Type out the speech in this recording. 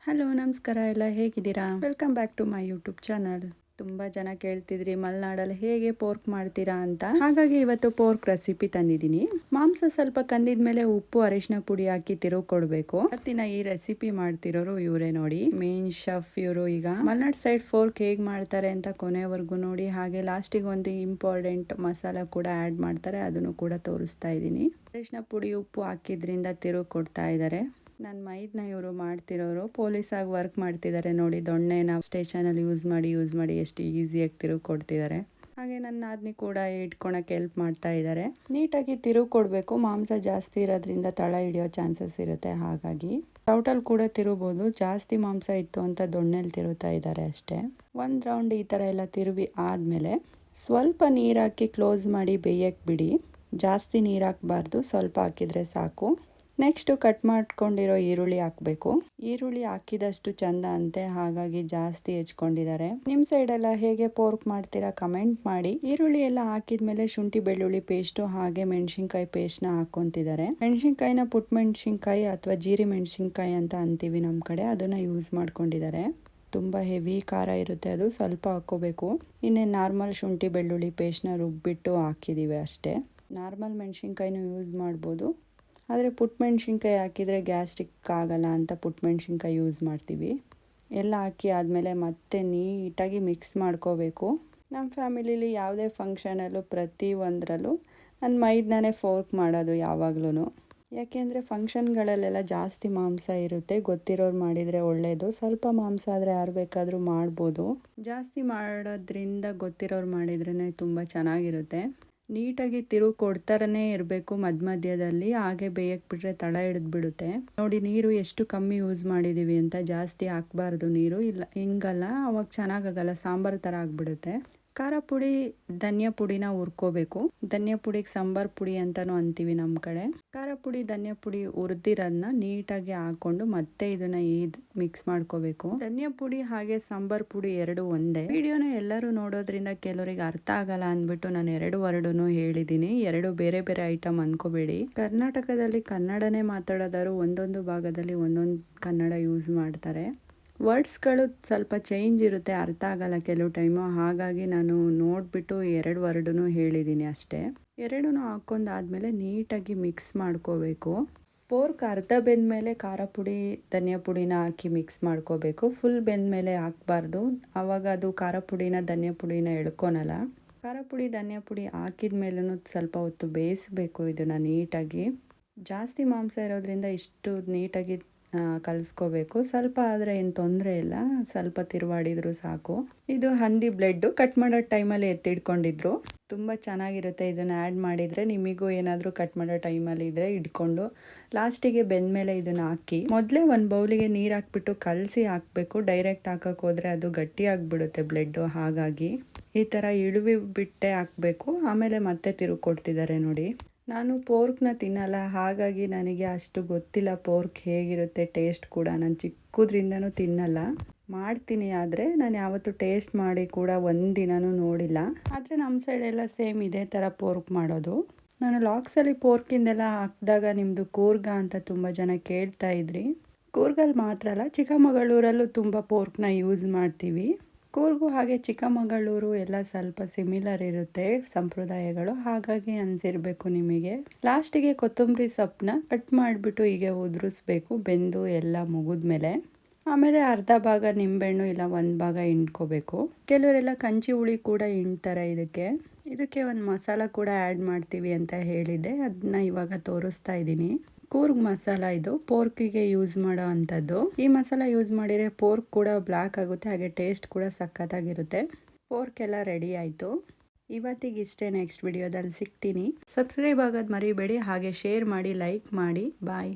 Hello ನಮಸ್ಕಾರ, ಎಲ್ಲ ಹೇಗಿದ್ದೀರಾ? Welcome back to my YouTube channel. ತುಂಬ ಜನ ಕೇಳ್ತಿದ್ರಿ ಮಲೆನಾಡಲ್ಲಿ ಹೇಗೆ ಪೋರ್ಕ್ ಮಾಡ್ತೀರಾ ಅಂತ. ಹಾಗಾಗಿ ಇವತ್ತು ಪೋರ್ಕ್ ರೆಸಿಪಿ ತಂದಿದ್ದೀನಿ. ಮಾಂಸ ಸ್ವಲ್ಪ ಕಂದಿದ್ಮೇಲೆ ಉಪ್ಪು ಅರಿಶಿನ ಪುಡಿ ಹಾಕಿ ತಿರುಗಿ ಕೊಡಬೇಕು. ಇವತ್ತಿನ ಈ ರೆಸಿಪಿ ಮಾಡ್ತಿರೋರು ಇವರೇ ನೋಡಿ, ಮೇನ್ ಶೆಫ್ ಇವರು. ಈಗ ಮಲೆನಾಡ್ ಸೈಡ್ ಪೋರ್ಕ್ ಹೇಗೆ ಮಾಡ್ತಾರೆ ಅಂತ ಕೊನೆವರೆಗೂ ನೋಡಿ. ಹಾಗೆ ಲಾಸ್ಟಿಗೆ ಒಂದು ಇಂಪಾರ್ಟೆಂಟ್ ಮಸಾಲ ಕೂಡ ಆ್ಯಡ್ ಮಾಡ್ತಾರೆ, ಅದನ್ನು ಕೂಡ ತೋರಿಸ್ತಾ ಇದ್ದೀನಿ. ಅರಿಶಿನ ಪುಡಿ ಉಪ್ಪು ಹಾಕಿದ್ರಿಂದ ತಿರುಗಿ ಕೊಡ್ತಾ ಇದ್ದಾರೆ. ನನ್ನ ಮೈದನ್ನ ಇವರು ಮಾಡ್ತಿರೋರು ಪೊಲೀಸಾಗಿ ವರ್ಕ್ ಮಾಡ್ತಿದ್ದಾರೆ ನೋಡಿ. ದೊಣ್ಣೆನ ಸ್ಟೇಷನಲ್ಲಿ ಯೂಸ್ ಮಾಡಿ ಎಷ್ಟು ಈಸಿಯಾಗಿ ತಿರುಗಿ ಕೊಡ್ತಿದ್ದಾರೆ. ಹಾಗೆ ನನ್ನ ನಾದಿನಿ ಕೂಡ ಇಟ್ಕೊಳಕ್ಕೆ ಹೆಲ್ಪ್ ಮಾಡ್ತಾ ಇದ್ದಾರೆ. ನೀಟಾಗಿ ತಿರುಗಿ ಕೊಡಬೇಕು. ಮಾಂಸ ಜಾಸ್ತಿ ಇರೋದ್ರಿಂದ ತಳ ಹಿಡಿಯೋ ಚಾನ್ಸಸ್ ಇರುತ್ತೆ. ಹಾಗಾಗಿ ಟೌಟಲ್ ಕೂಡ ತಿರುಬೋದು. ಜಾಸ್ತಿ ಮಾಂಸ ಇತ್ತು ಅಂತ ದೊಣ್ಣೆಲಿ ತಿರುಗ್ತಾ ಇದ್ದಾರೆ ಅಷ್ಟೇ. ಒಂದು ರೌಂಡ್ ಈ ಥರ ಎಲ್ಲ ತಿರುವಿ ಆದಮೇಲೆ ಸ್ವಲ್ಪ ನೀರು ಹಾಕಿ ಕ್ಲೋಸ್ ಮಾಡಿ ಬೇಯಕ್ಕೆ ಬಿಡಿ. ಜಾಸ್ತಿ ನೀರು ಹಾಕಬಾರ್ದು, ಸ್ವಲ್ಪ ಹಾಕಿದರೆ ಸಾಕು. ನೆಕ್ಸ್ಟು ಕಟ್ ಮಾಡ್ಕೊಂಡಿರೋ ಈರುಳ್ಳಿ ಹಾಕಬೇಕು. ಈರುಳ್ಳಿ ಹಾಕಿದಷ್ಟು ಚಂದ ಅಂತೆ, ಹಾಗಾಗಿ ಜಾಸ್ತಿ ಹೆಚ್ಕೊಂಡಿದ್ದಾರೆ. ನಿಮ್ಮ ಸೈಡೆಲ್ಲ ಹೇಗೆ ಪೋರ್ಕ್ ಮಾಡ್ತೀರಾ ಕಮೆಂಟ್ ಮಾಡಿ. ಈರುಳ್ಳಿ ಎಲ್ಲ ಹಾಕಿದ್ಮೇಲೆ ಶುಂಠಿ ಬೆಳ್ಳುಳ್ಳಿ ಪೇಸ್ಟು ಹಾಗೆ ಮೆಣಸಿನ್ಕಾಯಿ ಪೇಸ್ಟ್ನ ಹಾಕ್ಕೊಂತಿದ್ದಾರೆ. ಮೆಣಸಿನ್ಕಾಯಿನ ಪುಟ್ ಮೆಣಸಿನ್ಕಾಯಿ ಅಥವಾ ಜೀರಿ ಮೆಣಸಿನ್ಕಾಯಿ ಅಂತ ಅಂತೀವಿ ನಮ್ಮ ಕಡೆ, ಅದನ್ನು ಯೂಸ್ ಮಾಡ್ಕೊಂಡಿದ್ದಾರೆ. ತುಂಬ ಹೆವಿ ಖಾರ ಇರುತ್ತೆ, ಅದು ಸ್ವಲ್ಪ ಹಾಕ್ಕೋಬೇಕು. ಇನ್ನೇನು ನಾರ್ಮಲ್ ಶುಂಠಿ ಬೆಳ್ಳುಳ್ಳಿ ಪೇಸ್ಟ್ನ ರುಬ್ಬಿಟ್ಟು ಹಾಕಿದ್ದೀವಿ ಅಷ್ಟೇ. ನಾರ್ಮಲ್ ಮೆಣಸಿನ್ಕಾಯಿನೂ ಯೂಸ್ ಮಾಡ್ಬೋದು, ಆದರೆ ಪುಟ್ ಮೆಣಸಿನ್ಕಾಯಿ ಹಾಕಿದರೆ ಗ್ಯಾಸ್ಟ್ರಿಕ್ ಆಗಲ್ಲ ಅಂತ ಪುಟ್ ಮೆಣಸಿನ್ಕಾಯಿ ಯೂಸ್ ಮಾಡ್ತೀವಿ. ಎಲ್ಲ ಹಾಕಿ ಆದಮೇಲೆ ಮತ್ತೆ ನೀಟಾಗಿ ಮಿಕ್ಸ್ ಮಾಡ್ಕೋಬೇಕು. ನಮ್ಮ ಫ್ಯಾಮಿಲಿಲಿ ಯಾವುದೇ ಫಂಕ್ಷನಲ್ಲೂ ಪ್ರತಿ ಒಂದರಲ್ಲೂ ನನ್ನ ಮೈದನೇ ಫೋರ್ಕ್ ಮಾಡೋದು ಯಾವಾಗ್ಲೂ. ಯಾಕೆಂದರೆ ಫಂಕ್ಷನ್ಗಳಲ್ಲೆಲ್ಲ ಜಾಸ್ತಿ ಮಾಂಸ ಇರುತ್ತೆ. ಗೊತ್ತಿರೋರು ಮಾಡಿದರೆ ಒಳ್ಳೆಯದು. ಸ್ವಲ್ಪ ಮಾಂಸ ಆದರೆ ಯಾರು ಬೇಕಾದರೂ ಮಾಡ್ಬೋದು. ಜಾಸ್ತಿ ಮಾಡೋದ್ರಿಂದ ಗೊತ್ತಿರೋರು ಮಾಡಿದ್ರೇ ತುಂಬ ಚೆನ್ನಾಗಿರುತ್ತೆ. ನೀಟಾಗಿ ತಿರುಗಿ ಕೊಡ್ತಾರನೇ ಇರಬೇಕು ಮಧ್ಯದಲ್ಲಿ, ಹಾಗೆ ಬೇಯಕ್ಕೆ ಬಿಟ್ಟರೆ ತಳ ಹಿಡಿದ್ಬಿಡುತ್ತೆ. ನೋಡಿ ನೀರು ಎಷ್ಟು ಕಮ್ಮಿ ಯೂಸ್ ಮಾಡಿದ್ದೀವಿ ಅಂತ. ಜಾಸ್ತಿ ಹಾಕಬಾರ್ದು ನೀರು, ಇಲ್ಲ ಹಿಂಗಲ್ಲ ಅವಾಗ ಚೆನ್ನಾಗಾಗಲ್ಲ, ಸಾಂಬಾರು ಥರ ಆಗಿಬಿಡುತ್ತೆ. ಖಾರ ಪುಡಿ ಧನಿಯಾ ಪುಡಿನ ಹುರ್ಕೋಬೇಕು. ಧನಿಯಾ ಪುಡಿಗೆ ಸಾಂಬಾರು ಪುಡಿ ಅಂತಲೂ ಅಂತೀವಿ ನಮ್ಮ ಕಡೆ. ಖಾರ ಪುಡಿ ಧನಿಯಾ ಪುಡಿ ಹುರಿದಿರೋದನ್ನ ನೀಟಾಗಿ ಹಾಕ್ಕೊಂಡು ಮತ್ತೆ ಇದನ್ನು ಮಿಕ್ಸ್ ಮಾಡ್ಕೋಬೇಕು. ಧನಿಯಾ ಪುಡಿ ಹಾಗೆ ಸಾಂಬಾರು ಪುಡಿ ಎರಡು ಒಂದೇ. ವಿಡಿಯೋನ ಎಲ್ಲರೂ ನೋಡೋದ್ರಿಂದ ಕೆಲವರಿಗೆ ಅರ್ಥ ಆಗಲ್ಲ ಅಂದ್ಬಿಟ್ಟು ನಾನು ಎರಡು ವರ್ಡನ್ನು ಹೇಳಿದ್ದೀನಿ. ಎರಡು ಬೇರೆ ಬೇರೆ ಐಟಮ್ ಅನ್ಕೋಬೇಡಿ. ಕರ್ನಾಟಕದಲ್ಲಿ ಕನ್ನಡನೇ ಮಾತಾಡೋದಾದ್ರು ಒಂದೊಂದು ಭಾಗದಲ್ಲಿ ಒಂದೊಂದು ಕನ್ನಡ ಯೂಸ್ ಮಾಡ್ತಾರೆ. ವರ್ಡ್ಸ್ಗಳು ಸ್ವಲ್ಪ ಚೇಂಜ್ ಇರುತ್ತೆ, ಅರ್ಥ ಆಗಲ್ಲ ಕೆಲವು ಟೈಮು. ಹಾಗಾಗಿ ನಾನು ನೋಡಿಬಿಟ್ಟು ಎರಡು ವರ್ಡನ್ನು ಹೇಳಿದ್ದೀನಿ ಅಷ್ಟೇ. ಎರಡೂ ಹಾಕ್ಕೊಂಡಾದ್ಮೇಲೆ ನೀಟಾಗಿ ಮಿಕ್ಸ್ ಮಾಡ್ಕೋಬೇಕು. ಪೋರ್ಕ್ ಅರ್ಧ ಬೆಂದಮೇಲೆ ಖಾರ ಪುಡಿ ಧನಿಯಾ ಪುಡಿನ ಹಾಕಿ ಮಿಕ್ಸ್ ಮಾಡ್ಕೋಬೇಕು. ಫುಲ್ ಬೆಂದಮೇಲೆ ಹಾಕಬಾರ್ದು, ಆವಾಗ ಅದು ಖಾರ ಪುಡಿನ ಧನಿಯಾ ಪುಡಿನ ಎಳ್ಕೊನಲ್ಲ. ಖಾರ ಪುಡಿ ಧನಿಯಾ ಪುಡಿ ಹಾಕಿದ ಮೇಲೂ ಸ್ವಲ್ಪ ಹೊತ್ತು ಬೇಯಿಸಬೇಕು ಇದನ್ನು ನೀಟಾಗಿ. ಜಾಸ್ತಿ ಮಾಂಸ ಇರೋದ್ರಿಂದ ಇಷ್ಟು ನೀಟಾಗಿ ಕಲಿಸ್ಕೋಬೇಕು. ಸ್ವಲ್ಪ ಆದರೆ ಏನು ತೊಂದರೆ ಇಲ್ಲ, ಸ್ವಲ್ಪ ತಿರುವಾಡಿದ್ರು ಸಾಕು. ಇದು ಹಂದಿ ಬ್ಲೆಡ್ಡು ಕಟ್ ಮಾಡೋ ಟೈಮಲ್ಲಿ ಎತ್ತಿಡ್ಕೊಂಡಿದ್ರು. ತುಂಬ ಚೆನ್ನಾಗಿರುತ್ತೆ. ಇದನ್ನು ಆ್ಯಡ್ ಮಾಡಿದರೆ ನಿಮಗೂ ಏನಾದರೂ ಕಟ್ ಮಾಡೋ ಟೈಮಲ್ಲಿ ಇದ್ದರೆ ಇಟ್ಕೊಂಡು ಲಾಸ್ಟಿಗೆ ಬೆಂದಮೇಲೆ ಇದನ್ನು ಹಾಕಿ. ಮೊದಲೇ ಒಂದು ಬೌಲಿಗೆ ನೀರು ಹಾಕ್ಬಿಟ್ಟು ಕಲಸಿ ಹಾಕಬೇಕು. ಡೈರೆಕ್ಟ್ ಹಾಕೋಕೆ ಹೋದರೆ ಅದು ಗಟ್ಟಿಯಾಗಿಬಿಡುತ್ತೆ ಬ್ಲೆಡ್ಡು. ಹಾಗಾಗಿ ಈ ಥರ ಇಳುವಿ ಬಿಟ್ಟೆ ಹಾಕಬೇಕು. ಆಮೇಲೆ ಮತ್ತೆ ತಿರುಗಿ ಕೊಡ್ತಿದ್ದಾರೆ ನೋಡಿ. ನಾನು ಪೋರ್ಕ್ನ ತಿನ್ನಲ್ಲ, ಹಾಗಾಗಿ ನನಗೆ ಅಷ್ಟು ಗೊತ್ತಿಲ್ಲ ಪೋರ್ಕ್ ಹೇಗಿರುತ್ತೆ ಟೇಸ್ಟ್ ಕೂಡ. ನಾನು ಚಿಕ್ಕದ್ರಿಂದನೂ ತಿನ್ನಲ್ಲ. ಮಾಡ್ತೀನಿ, ಆದರೆ ನಾನು ಯಾವತ್ತೂ ಟೇಸ್ಟ್ ಮಾಡಿ ಕೂಡ ಒಂದಿನನೂ ನೋಡಿಲ್ಲ. ಆದರೆ ನಮ್ಮ ಸೈಡೆಲ್ಲ ಸೇಮ್ ಇದೇ ಥರ ಪೋರ್ಕ್ ಮಾಡೋದು. ನಾನು ಲಾಕ್ಸಲ್ಲಿ ಪೋರ್ಕಿಂದೆಲ್ಲ ಹಾಕಿದಾಗ ನಿಮ್ಮದು ಕೂರ್ಗ ಅಂತ ತುಂಬ ಜನ ಕೇಳ್ತಾ ಇದ್ರಿ. ಕೂರ್ಗಲ್ಲಿ ಮಾತ್ರ ಅಲ್ಲ, ಚಿಕ್ಕಮಗಳೂರಲ್ಲೂ ತುಂಬ ಪೋರ್ಕ್ನ ಯೂಸ್ ಮಾಡ್ತೀವಿ. ಕೂರ್ಗು ಹಾಗೆ ಚಿಕ್ಕಮಗಳೂರು ಎಲ್ಲ ಸ್ವಲ್ಪ ಸಿಮಿಲರ್ ಇರುತ್ತೆ ಸಂಪ್ರದಾಯಗಳು, ಹಾಗಾಗಿ ಅನಿಸಿರ್ಬೇಕು ನಿಮಗೆ. ಲಾಸ್ಟಿಗೆ ಕೊತ್ತಂಬರಿ ಸೊಪ್ಪನ್ನ ಕಟ್ ಮಾಡಿಬಿಟ್ಟು ಹೀಗೆ ಉದುರಿಸ್ಬೇಕು. ಬೆಂದು ಎಲ್ಲ ಮುಗಿದ್ಮೇಲೆ ಆಮೇಲೆ ಅರ್ಧ ಭಾಗ ನಿಂಬೆಹಣ್ಣು ಇಲ್ಲ ಒಂದು ಭಾಗ ಹಿಂಡ್ಕೋಬೇಕು. ಕೆಲವರೆಲ್ಲ ಕಂಚಿ ಹುಳಿ ಕೂಡ ಹಿಂಡ್ತಾರೆ ಇದಕ್ಕೆ ಒಂದು ಮಸಾಲ ಕೂಡ ಆ್ಯಡ್ ಮಾಡ್ತೀವಿ ಅಂತ ಹೇಳಿದ್ದೆ, ಅದನ್ನ ಇವಾಗ ತೋರಿಸ್ತಾ ಇದ್ದೀನಿ. ಕೂರ್ಗ್ ಮಸಾಲ ಇದು ಪೋರ್ಕಿಗೆ ಯೂಸ್ ಮಾಡೋ ಅಂಥದ್ದು. ಈ ಮಸಾಲ ಯೂಸ್ ಮಾಡಿದರೆ ಪೋರ್ಕ್ ಕೂಡ ಬ್ಲ್ಯಾಕ್ ಆಗುತ್ತೆ, ಹಾಗೆ ಟೇಸ್ಟ್ ಕೂಡ ಸಖತ್ತಾಗಿರುತ್ತೆ. ಪೋರ್ಕ್ ಎಲ್ಲ ರೆಡಿ ಆಯಿತು. ಇವತ್ತಿಗೆ ಇಷ್ಟೇ, ನೆಕ್ಸ್ಟ್ ವಿಡಿಯೋದಲ್ಲಿ ಸಿಗ್ತೀನಿ. ಸಬ್ಸ್ಕ್ರೈಬ್ ಆಗೋದು ಮರಿಬೇಡಿ, ಹಾಗೆ ಶೇರ್ ಮಾಡಿ, ಲೈಕ್ ಮಾಡಿ. ಬಾಯ್.